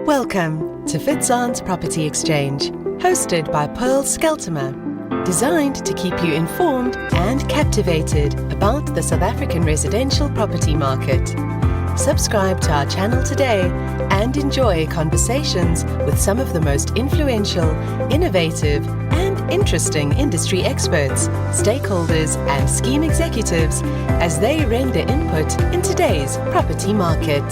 Welcome to Fitzon's Property Exchange, hosted by Pearl Skeltimer, designed to keep you informed and captivated about the South African residential property market. Subscribe to our channel today and enjoy conversations with some of the most influential, innovative, and interesting industry experts, stakeholders, and scheme executives as they render input in today's property market.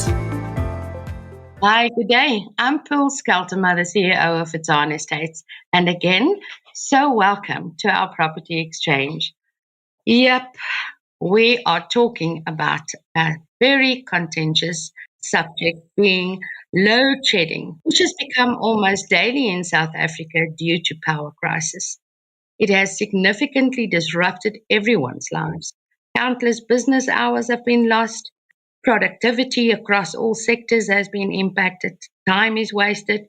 Hi, good day. I'm Pearl Skeltimer, the CEO of Fitzon Estates, and again, so welcome to our property exchange. Yep, we are talking about a very contentious subject being load shedding, which has become almost daily in South Africa due to power crisis. It has significantly disrupted everyone's lives. Countless business hours have been lost. Productivity across all sectors has been impacted. Time is wasted.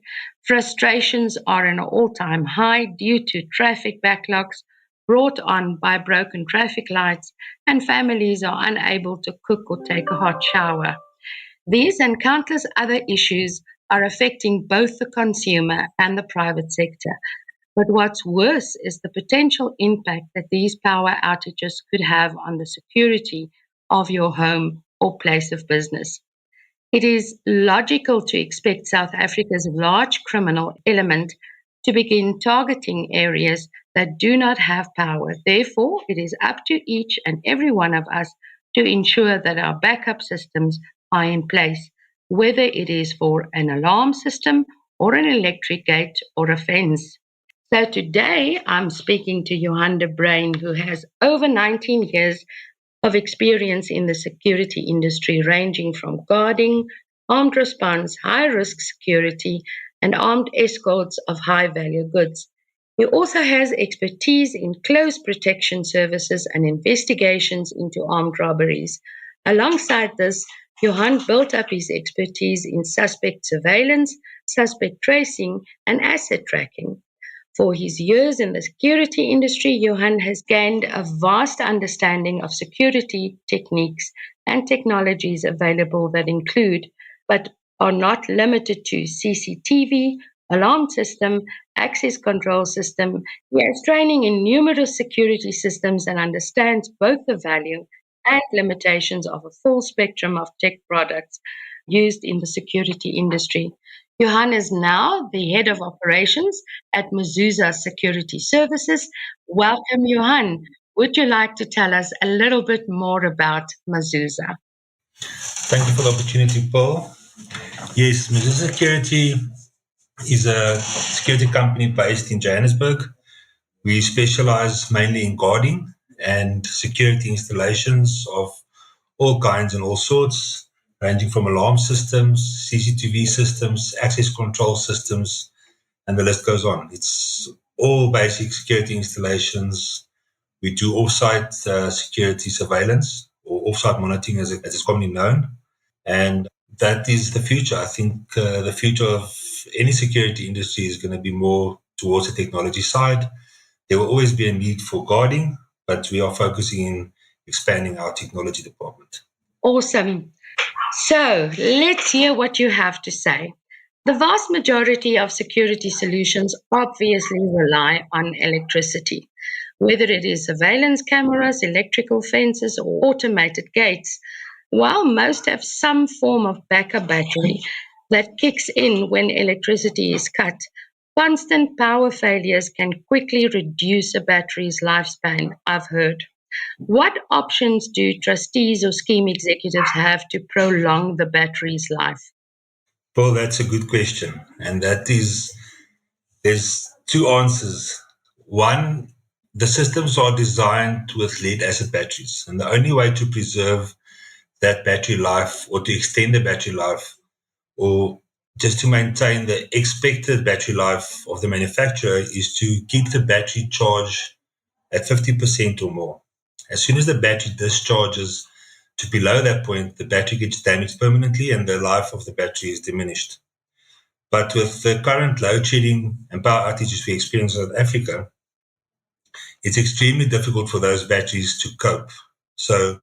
Frustrations are at an all-time high due to traffic backlogs brought on by broken traffic lights, and families are unable to cook or take a hot shower. These and countless other issues are affecting both the consumer and the private sector. But what's worse is the potential impact that these power outages could have on the security of your home or place of business. It is logical to expect South Africa's large criminal element to begin targeting areas that do not have power. Therefore, it is up to each and every one of us to ensure that our backup systems are in place, whether it is for an alarm system or an electric gate or a fence. So today I'm speaking to Johan de Bruin, who has over 19 years of experience in the security industry, ranging from guarding, armed response, high-risk security, and armed escorts of high-value goods. He also has expertise in close protection services and investigations into armed robberies. Alongside this, Johan built up his expertise in suspect surveillance, suspect tracing, and asset tracking. For his years in the security industry, Johan has gained a vast understanding of security techniques and technologies available that include, but are not limited to, CCTV, alarm system, access control system. He has training in numerous security systems and understands both the value and limitations of a full spectrum of tech products used in the security industry. Johan is now the head of operations at Mzuza Security Services. Welcome, Johan. Would you like to tell us a little bit more about Mzuza? Thank you for the opportunity, Paul. Yes, Mzuza Security is a security company based in Johannesburg. We specialize mainly in guarding and security installations of all kinds and all sorts, ranging from alarm systems, CCTV systems, access control systems, and the list goes on. It's all basic security installations. We do offsite security surveillance, or offsite monitoring as it's commonly known. And that is the future. I think the future of any security industry is going to be more towards the technology side. There will always be a need for guarding, but we are focusing in expanding our technology department. Awesome. So let's hear what you have to say. The vast majority of security solutions obviously rely on electricity, whether it is surveillance cameras, electrical fences, or automated gates. While most have some form of backup battery that kicks in when electricity is cut, constant power failures can quickly reduce a battery's lifespan, I've heard. What options do trustees or scheme executives have to prolong the battery's life? Well, that's a good question. And there's two answers. One, the systems are designed with lead acid batteries. And the only way to preserve that battery life, or to extend the battery life, or just to maintain the expected battery life of the manufacturer, is to keep the battery charged at 50% or more. As soon as the battery discharges to below that point, the battery gets damaged permanently and the life of the battery is diminished. But with the current load shedding and power outages we experience in South Africa, it's extremely difficult for those batteries to cope. So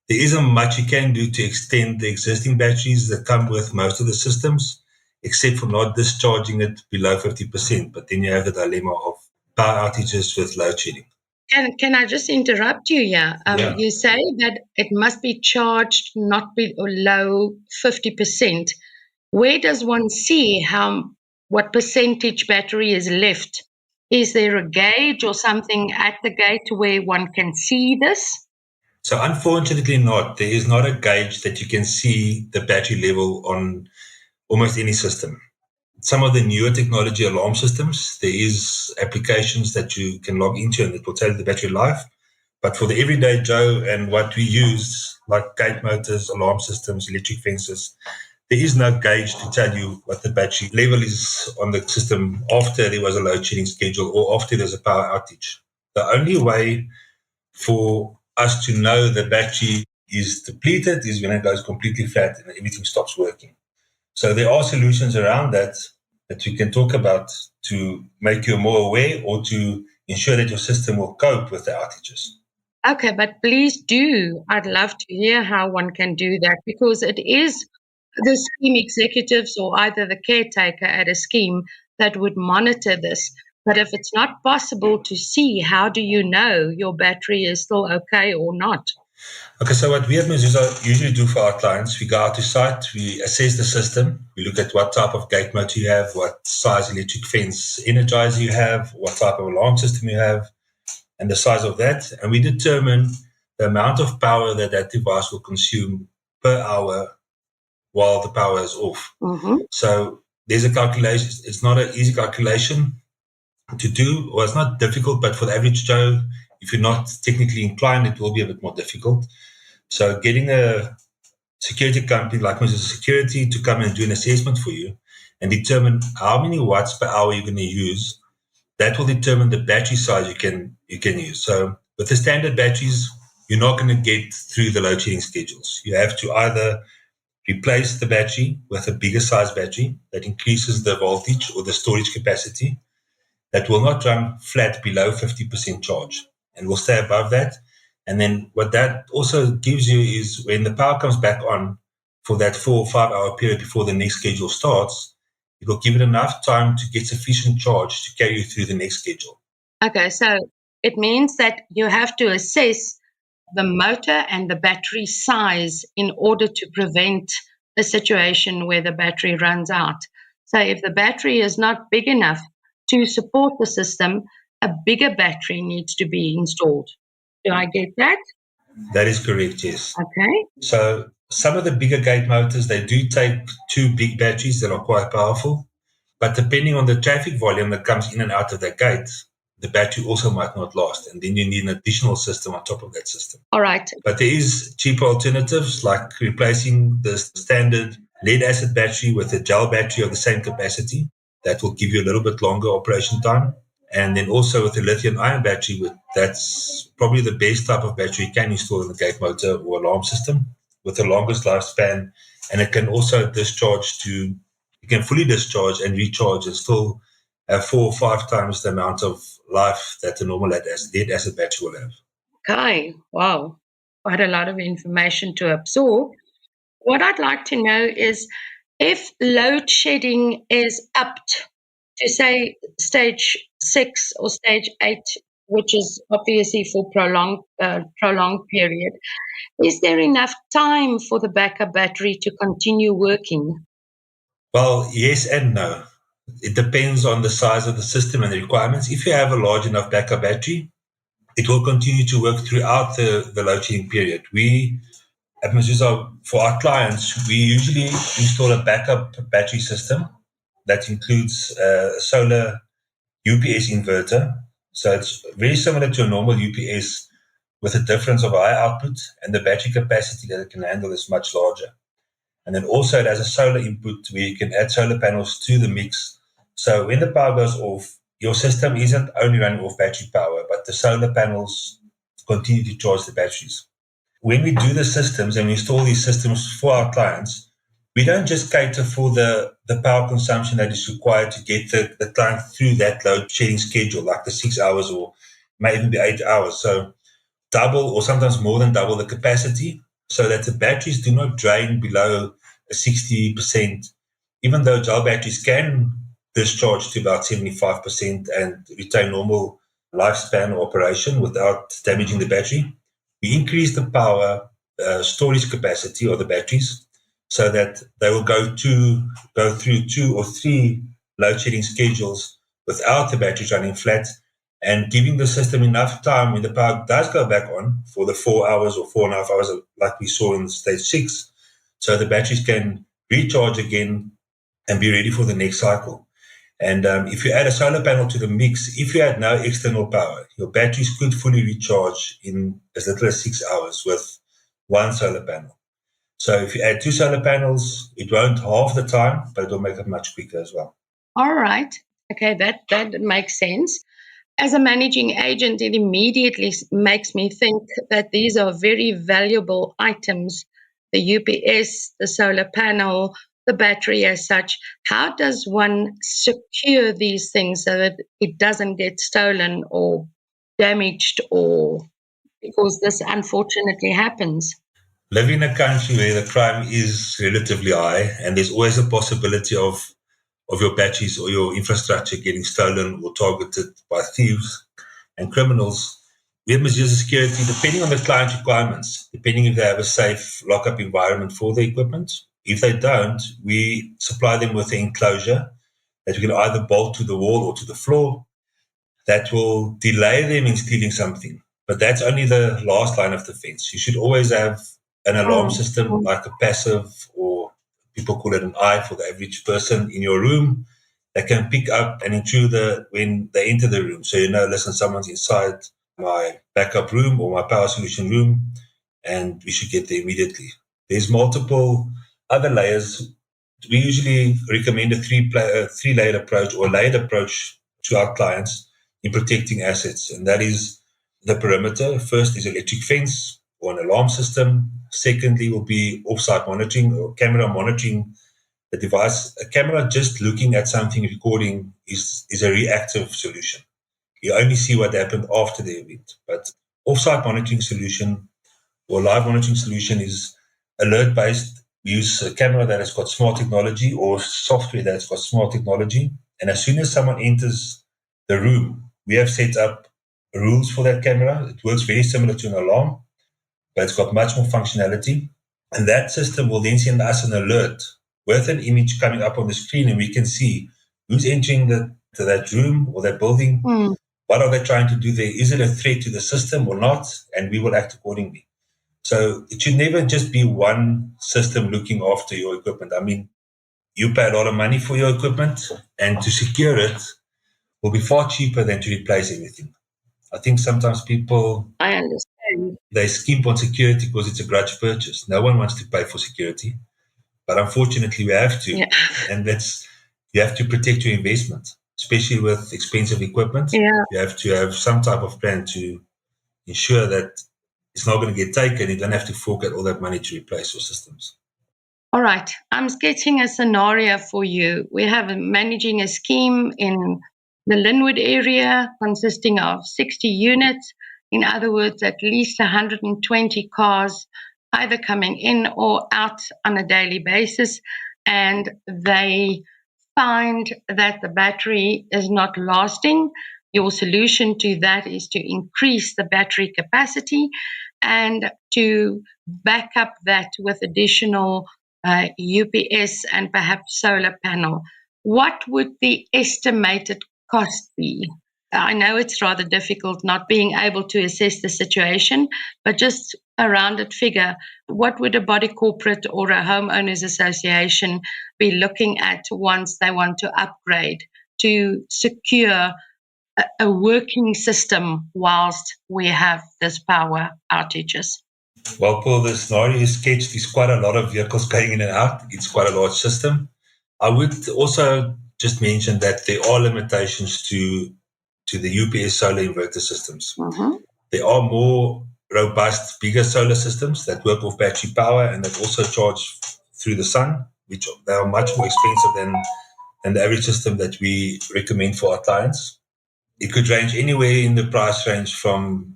there isn't much you can do to extend the existing batteries that come with most of the systems. except for not discharging it below 50%. But then you have the dilemma of power outages with load shedding. Can I just interrupt you here? Yeah. You say that it must be charged not below 50%. Where does one see what percentage battery is left? Is there a gauge or something at the gate where one can see this? So unfortunately not. There is not a gauge that you can see the battery level on almost any system. Some of the newer technology alarm systems, there is applications that you can log into and it will tell you the battery life. But for the everyday Joe and what we use, like gate motors, alarm systems, electric fences, there is no gauge to tell you what the battery level is on the system after there was a load shedding schedule or after there's a power outage. The only way for us to know the battery is depleted is when it goes completely flat and everything stops working. So there are solutions around that we can talk about to make you more aware or to ensure that your system will cope with the outages. Okay, but please do. I'd love to hear how one can do that, because it is the scheme executives or either the caretaker at a scheme that would monitor this. But if it's not possible to see, how do you know your battery is still okay or not? Okay, so what we at Mezuzah usually do for our clients, we go out to site, we assess the system, we look at what type of gate motor you have, what size electric fence energizer you have, what type of alarm system you have, and the size of that, and we determine the amount of power that device will consume per hour while the power is off. Mm-hmm. So there's a calculation. It's not an easy calculation to do, or it's not difficult, but for the average Joe, if you're not technically inclined, it will be a bit more difficult. So getting a security company like Mezuzah Security to come and do an assessment for you and determine how many watts per hour you're going to use, that will determine the battery size you can use. So with the standard batteries, you're not going to get through the load shedding schedules. You have to either replace the battery with a bigger size battery that increases the voltage or the storage capacity that will not run flat below 50% charge and will stay above that. And then what that also gives you is when the power comes back on for that 4 or 5 hour period before the next schedule starts, it will give it enough time to get sufficient charge to carry you through the next schedule. Okay, so it means that you have to assess the motor and the battery size in order to prevent a situation where the battery runs out. So if the battery is not big enough to support the system, a bigger battery needs to be installed. Do I get that? That is correct, yes. Okay. So some of the bigger gate motors, they do take 2 big batteries that are quite powerful. But depending on the traffic volume that comes in and out of that gate, the battery also might not last. And then you need an additional system on top of that system. All right. But there is cheaper alternatives like replacing the standard lead acid battery with a gel battery of the same capacity. That will give you a little bit longer operation time. And then also with a lithium ion battery, that's probably the best type of battery you can install in the gate motor or alarm system with the longest lifespan. And it can also you can fully discharge and recharge and still have 4 or 5 times the amount of life that the normal lead acid battery will have. Okay, wow, quite a lot of information to absorb. What I'd like to know is if load shedding is upped to say stage 6 or stage 8, which is obviously for prolonged period, is there enough time for the backup battery to continue working? Well, yes and no. It depends on the size of the system and the requirements. If you have a large enough backup battery, it will continue to work throughout the load shedding period. We at Mezuzah, for our clients, we usually install a backup battery system that includes a solar UPS inverter. So it's very similar to a normal UPS with a difference of high output, and the battery capacity that it can handle is much larger. And then also it has a solar input where you can add solar panels to the mix. So when the power goes off, your system isn't only running off battery power, but the solar panels continue to charge the batteries. When we do the systems and we install these systems for our clients, we don't just cater for the power consumption that is required to get the client through that load shedding schedule, like the 6 hours or may even be 8 hours. So double or sometimes more than double the capacity so that the batteries do not drain below a 60% even though gel batteries can discharge to about 75% and retain normal lifespan or operation without damaging the battery, we increase the power storage capacity of the batteries so that they will go through 2 or 3 load shedding schedules without the batteries running flat, and giving the system enough time when the power does go back on for the 4 hours or 4.5 hours, like we saw in stage 6, so the batteries can recharge again and be ready for the next cycle. And if you add a solar panel to the mix, if you had no external power, your batteries could fully recharge in as little as 6 hours with one solar panel. So if you add 2 solar panels, it won't halve the time, but it'll make it much quicker as well. All right. Okay, that makes sense. As a managing agent, it immediately makes me think that these are very valuable items, the UPS, the solar panel, the battery as such. How does one secure these things so that it doesn't get stolen or damaged, or because this unfortunately happens? Living in a country where the crime is relatively high and there's always a possibility of your batteries or your infrastructure getting stolen or targeted by thieves and criminals, we have measures of security depending on the client requirements, depending if they have a safe lockup environment for the equipment. If they don't, we supply them with an enclosure that we can either bolt to the wall or to the floor that will delay them in stealing something. But that's only the last line of defense. You should always have an alarm system, like a passive, or people call it an eye for the average person in your room, that can pick up an intruder when they enter the room. So you know, listen, someone's inside my backup room or my power solution room, and we should get there immediately. There's multiple other layers. We usually recommend a three-layered approach or layered approach to our clients in protecting assets, and that is the perimeter. First is electric fence or an alarm system. Secondly will be off-site monitoring or camera monitoring the device. A camera just looking at something recording is a reactive solution. You only see what happened after the event. But off-site monitoring solution or live monitoring solution is alert-based. We use a camera that has got smart technology or software that's got smart technology. And as soon as someone enters the room, we have set up rules for that camera. It works very similar to an alarm, but it's got much more functionality. And that system will then send us an alert with an image coming up on the screen, and we can see who's entering that room or that building. What are they trying to do there? Is it a threat to the system or not? And we will act accordingly. So it should never just be one system looking after your equipment. I mean, you pay a lot of money for your equipment, and to secure it will be far cheaper than to replace everything. I think sometimes people, I understand. they skimp on security because it's a grudge purchase. No one wants to pay for security, but unfortunately we have to. Yeah. And you have to protect your investment, especially with expensive equipment. Yeah. You have to have some type of plan to ensure that it's not going to get taken. You don't have to fork out all that money to replace your systems. All right, I'm sketching a scenario for you. We have managing a scheme in the Linwood area consisting of 60 units. In other words, at least 120 cars either coming in or out on a daily basis. And they find that the battery is not lasting. Your solution to that is to increase the battery capacity and to back up that with additional UPS and perhaps solar panel. What would the estimated cost be? I know it's rather difficult not being able to assess the situation, but just a rounded figure, what would a body corporate or a homeowners association be looking at once they want to upgrade to secure a working system whilst we have this power outages? Well, Paul, the scenario you sketched is quite a lot of vehicles going in and out. It's quite a large system. I would also just mention that there are limitations to the UPS solar inverter systems. There are more robust, bigger solar systems that work off battery power and that also charge through the sun, which they are much more expensive than the average system that we recommend for our clients. It could range anywhere in the price range from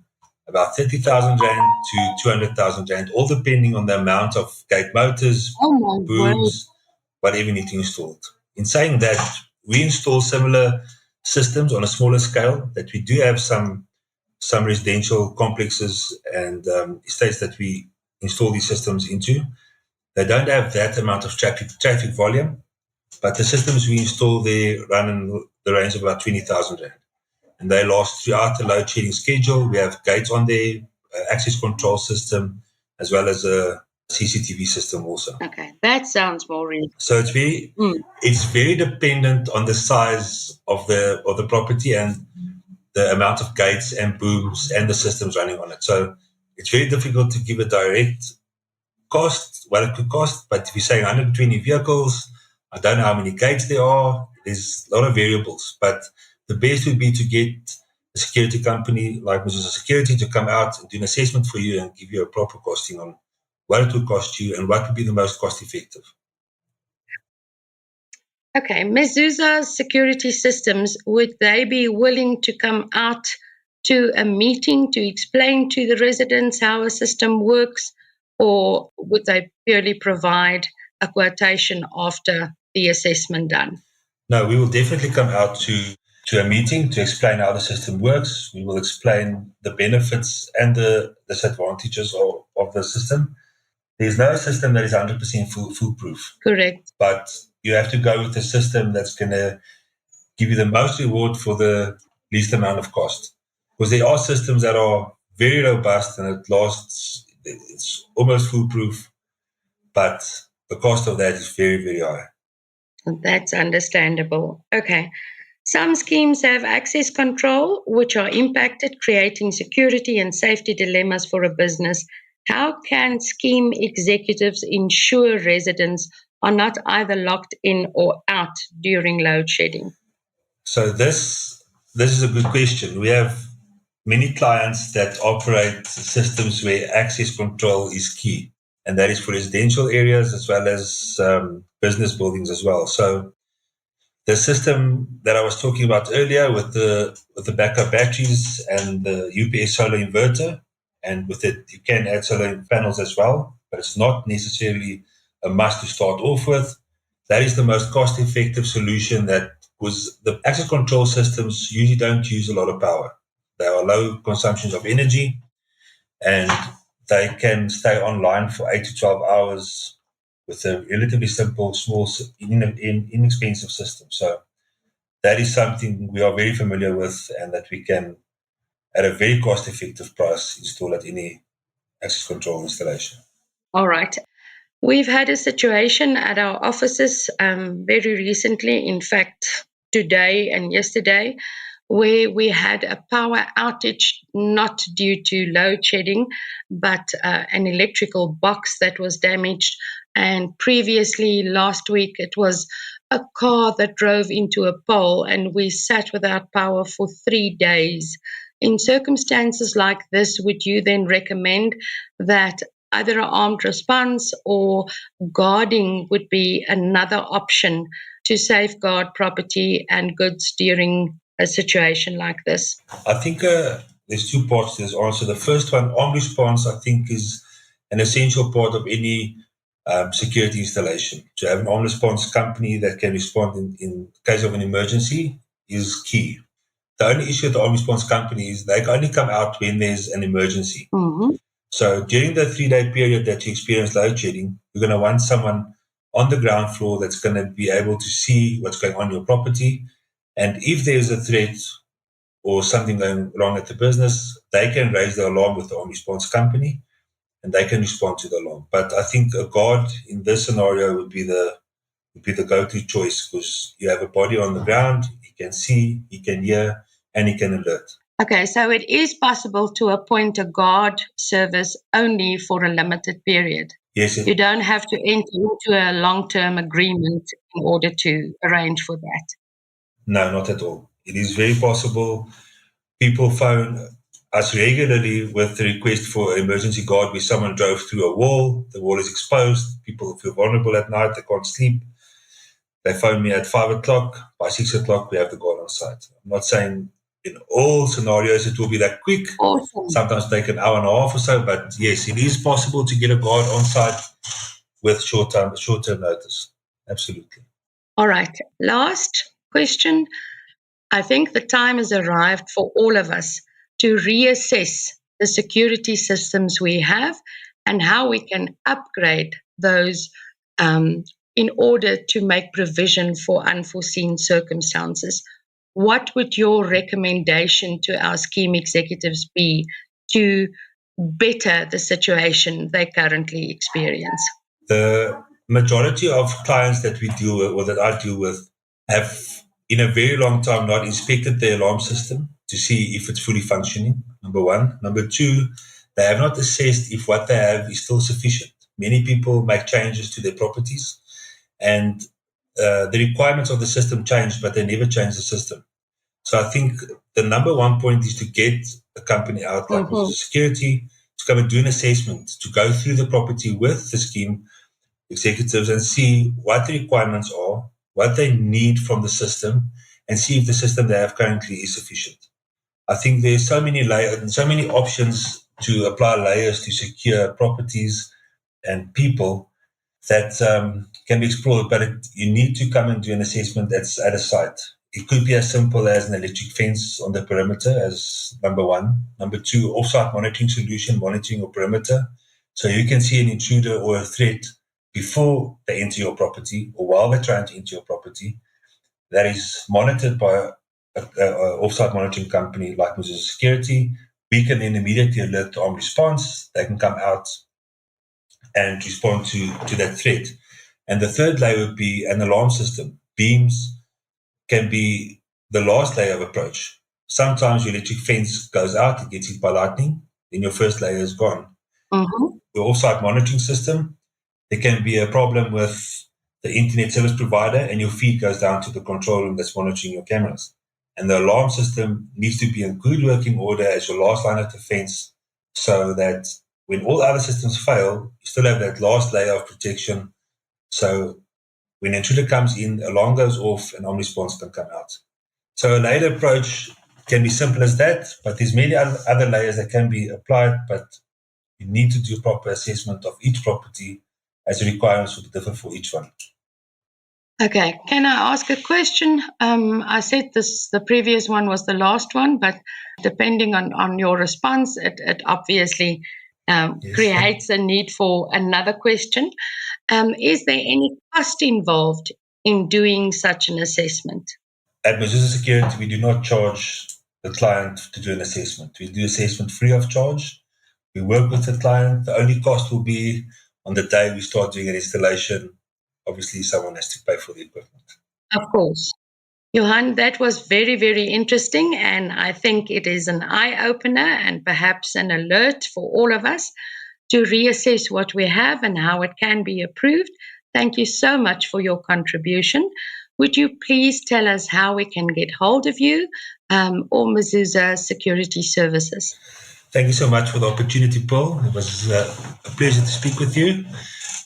about 30,000 Rand to 200,000 Rand, all depending on the amount of gate motors, booms, whatever you need to install. In saying that, we install similar systems on a smaller scale, that we do have some residential complexes and estates that we install these systems into. They don't have that amount of traffic volume, but the systems we install there run in the range of about 20,000 Rand. And they last throughout the load shedding schedule. We have gates on there, access control system, as well as a CCTV system also. Okay, that sounds more reasonable. So it's very dependent on the size of the property and the amount of gates and booms and the systems running on it. So it's very difficult to give a direct cost, what it could cost. But if you're saying 120 vehicles, I don't know how many gates there are. There's a lot of variables. But the best would be to get a security company like Mrs. Security to come out and do an assessment for you and give you a proper costing on what it would cost you and what would be the most cost effective. Okay, Mezuzah's security systems, would they be willing to come out to a meeting to explain to the residents how a system works, or would they purely provide a quotation after the assessment done? No, we will definitely come out to a meeting to explain how the system works. We will explain the benefits and the disadvantages of the system. There's no system that is 100% foolproof. Correct. But you have to go with a system that's going to give you the most reward for the least amount of cost. Because there are systems that are very robust and it's almost foolproof, but the cost of that is very, very high. That's understandable. Okay. Some schemes have access control, which are impacted, creating security and safety dilemmas for a business. How can scheme executives ensure residents are not either locked in or out during load shedding? So this is a good question. We have many clients that operate systems where access control is key, and that is for residential areas as well as business buildings as well. So the system that I was talking about earlier with the backup batteries and the UPS solar inverter, and with it you can add solar panels as well, but it's not necessarily a must to start off with. That is the most cost-effective solution, that because the access control systems usually don't use a lot of power. They are low consumptions of energy, and they can stay online for 8 to 12 hours with a relatively simple, small, inexpensive system. So that is something we are very familiar with, and that we can, at a very cost-effective price, install at any access control installation. All right. We've had a situation at our offices very recently, in fact, today and yesterday, where we had a power outage, not due to load shedding, but an electrical box that was damaged. And previously, last week, it was a car that drove into a pole, and we sat without power for 3 days. In circumstances like this, would you then recommend that either an armed response or guarding would be another option to safeguard property and goods during a situation like this? I think there's two parts to this answer. The first one, armed response, I think is an essential part of any security installation. To have an armed response company that can respond in case of an emergency is key. The only issue with the armed response company is they can only come out when there's an emergency. Mm-hmm. So during the 3-day period that you experience load shedding, you're going to want someone on the ground floor that's going to be able to see what's going on in your property. And if there's a threat or something going wrong at the business, they can raise the alarm with the armed response company and they can respond to the alarm. But I think a guard in this scenario would be the go-to choice, because you have a body on the ground, he can see, he can hear, and he can alert. Okay, so it is possible to appoint a guard service only for a limited period. Yes. You don't have to enter into a long-term agreement in order to arrange for that. No, not at all. It is very possible. People phone us regularly with the request for an emergency guard where someone drove through a wall, the wall is exposed, people feel vulnerable at night, they can't sleep. They phone me at 5 o'clock, by 6 o'clock we have the guard on site. I'm not saying in all scenarios it will be that quick. Awesome. Sometimes take an hour and a half or so, but yes, it is possible to get a guard on site with short-term notice. Absolutely. All right. Last question. I think the time has arrived for all of us to reassess the security systems we have and how we can upgrade those in order to make provision for unforeseen circumstances. What would your recommendation to our scheme executives be to better the situation they currently experience? The majority of clients that we deal with, or that I deal with, have in a very long time not inspected the alarm system to see if it's fully functioning, number one. Number two, they have not assessed if what they have is still sufficient. Many people make changes to their properties, and the requirements of the system change, but they never change the system. So I think the number one point is to get a company out like security to come and do an assessment, to go through the property with the scheme executives and see what the requirements are, what they need from the system, and see if the system they have currently is sufficient. I think there's so many options to apply layers to secure properties and people that can be explored, but you need to come and do an assessment that's at a site. It could be as simple as an electric fence on the perimeter as number one. Number two, off-site monitoring solution, monitoring your perimeter. So you can see an intruder or a threat before they enter your property or while they're trying to enter your property. That is monitored by an off-site monitoring company like Mozilla Security. We can then immediately alert the armed response. They can come out and respond to that threat. And the third layer would be an alarm system. Beams can be the last layer of approach. Sometimes your electric fence goes out, it gets hit by lightning, then your first layer is gone. Your off-site monitoring system, there can be a problem with the internet service provider and your feed goes down to the control room that's monitoring your cameras. And the alarm system needs to be in good working order as your last line of defense so that when all other systems fail, you still have that last layer of protection. So when an intruder comes in, alarm goes off and armed response can come out. So a layered approach can be simple as that, but there's many other layers that can be applied, but you need to do a proper assessment of each property as the requirements will differ for each one. Okay, can I ask a question? I said the previous one was the last one, but depending on your response, it obviously creates a need for another question. Is there any cost involved in doing such an assessment? At Mozilla Security, we do not charge the client to do an assessment. We do assessment free of charge. We work with the client. The only cost will be on the day we start doing an installation. Obviously, someone has to pay for the equipment. Of course. Johan, that was very, very interesting. And I think it is an eye-opener and perhaps an alert for all of us to reassess what we have and how it can be improved. Thank you so much for your contribution. Would you please tell us how we can get hold of you or Mozilla Security Services? Thank you so much for the opportunity, Paul. It was a pleasure to speak with you.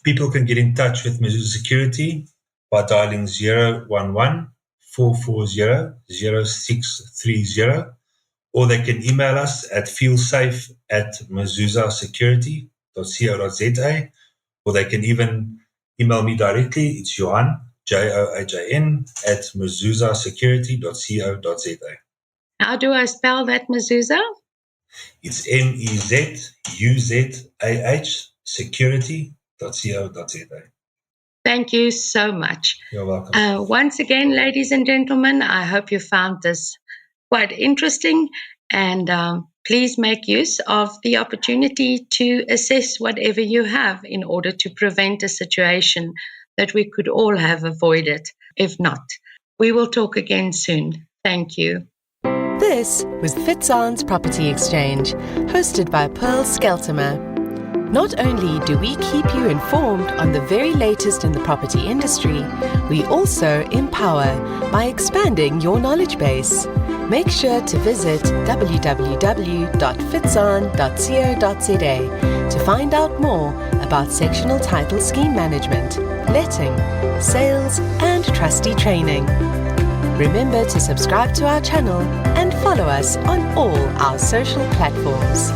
People can get in touch with Mozilla Security by dialing 011-440-0630, or they can email us at feelsafe@mozuzasecurity.co.za, or they can even email me directly. It's Johan, Johan, @mozuzasecurity.co.za. How do I spell that, Mezuzah? It's MEZUZAH security.co.za. Thank you so much. You're welcome. Once again, ladies and gentlemen, I hope you found this quite interesting, and please make use of the opportunity to assess whatever you have in order to prevent a situation that we could all have avoided. If not, we will talk again soon. Thank you. This was Fitzon's Property Exchange, hosted by Pearl Skeltimer. Not only do we keep you informed on the very latest in the property industry, we also empower by expanding your knowledge base. Make sure to visit www.fitzon.co.za to find out more about sectional title scheme management, letting, sales, and trustee training. Remember to subscribe to our channel and follow us on all our social platforms.